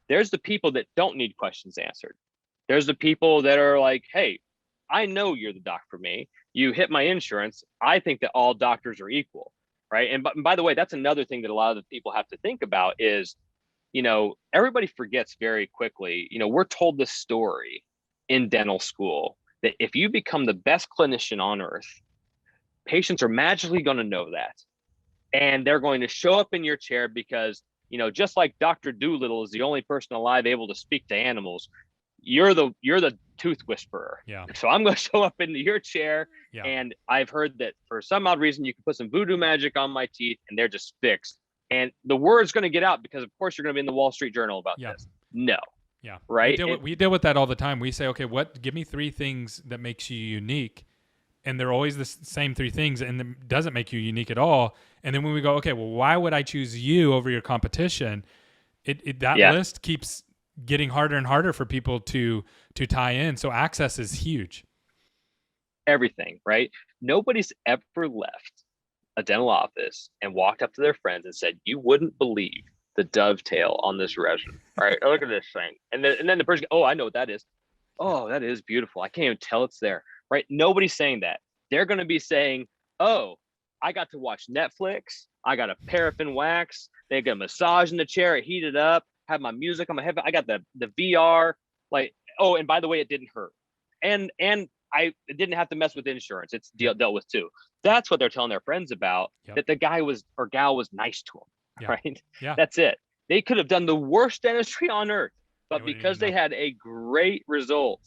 There's the people that don't need questions answered. There's the people that are like, hey, I know you're the doc for me. You hit my insurance. I think that all doctors are equal, right? And by the way, that's another thing that a lot of the people have to think about is, everybody forgets very quickly. We're told this story in dental school that if you become the best clinician on earth, patients are magically going to know that. And they're going to show up in your chair because, just like Dr. Doolittle is the only person alive able to speak to animals, you're the tooth whisperer. Yeah. So I'm going to show up into your chair. Yeah. And I've heard that for some odd reason, you can put some voodoo magic on my teeth and they're just fixed. And the word's going to get out because, of course, you're going to be in the Wall Street Journal about Yeah. this. No. Yeah. Right. We deal with that all the time. We say, okay, give me 3 things that makes you unique. And they're always the same 3 things, and it doesn't make you unique at all. And then when we go, okay, well, why would I choose you over your competition? That list keeps getting harder and harder for people to tie in. So access is huge. Everything, right? Nobody's ever left a dental office and walked up to their friends and said, you wouldn't believe the dovetail on this resin. All right, look at this thing. And then the person, oh, I know what that is. Oh, that is beautiful. I can't even tell it's there. Right? Nobody's saying that. They're going to be saying, oh, I got to watch Netflix. I got a paraffin wax. They got a massage in the chair. I heat it up. Have my music on my head. I got the VR. Like, oh, and by the way, it didn't hurt. And I didn't have to mess with insurance. It's dealt with too. That's what they're telling their friends about, that the guy was or gal was nice to them, right? Yeah. That's it. They could have done the worst dentistry on earth, but because they had a great result,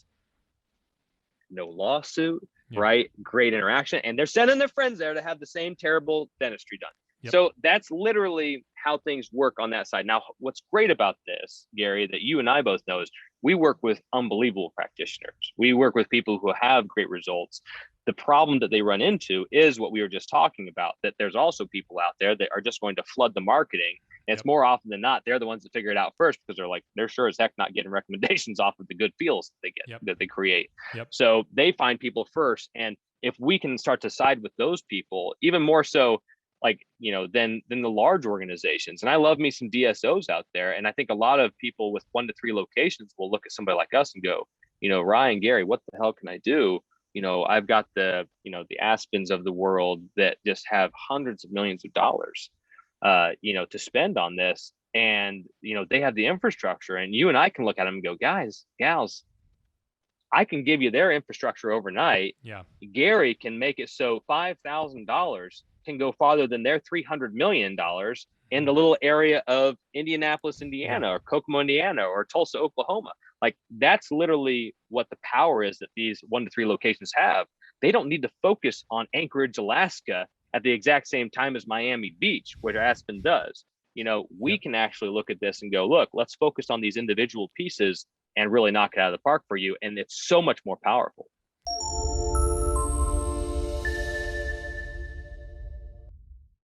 no lawsuit, right? Great interaction. And they're sending their friends there to have the same terrible dentistry done. So that's literally how things work on that side. Now, what's great about this, Gary, that you and I both know is we work with unbelievable practitioners. We work with people who have great results. The problem that they run into is what we were just talking about, that there's also people out there that are just going to flood the marketing. And it's more often than not, they're the ones that figure it out first because they're sure as heck not getting recommendations off of the good feels that they get, that they create. So they find people first. And if we can start to side with those people, even more so, than the large organizations. And I love me some DSOs out there. And I think a lot of people with 1 to 3 locations will look at somebody like us and go, Ryan, Gary, what the hell can I do? I've got the Aspens of the world that just have hundreds of millions of dollars, to spend on this. And, they have the infrastructure, and you and I can look at them and go, guys, gals, I can give you their infrastructure overnight. Yeah. Gary can make it so $5,000 can go farther than their $300 million in the little area of Indianapolis, Indiana, or Kokomo, Indiana, or Tulsa, Oklahoma. Like, that's literally what the power is that these 1 to 3 locations have. They don't need to focus on Anchorage, Alaska at the exact same time as Miami Beach, where Aspen does. We can actually look at this and go, look, let's focus on these individual pieces and really knock it out of the park for you. And it's so much more powerful.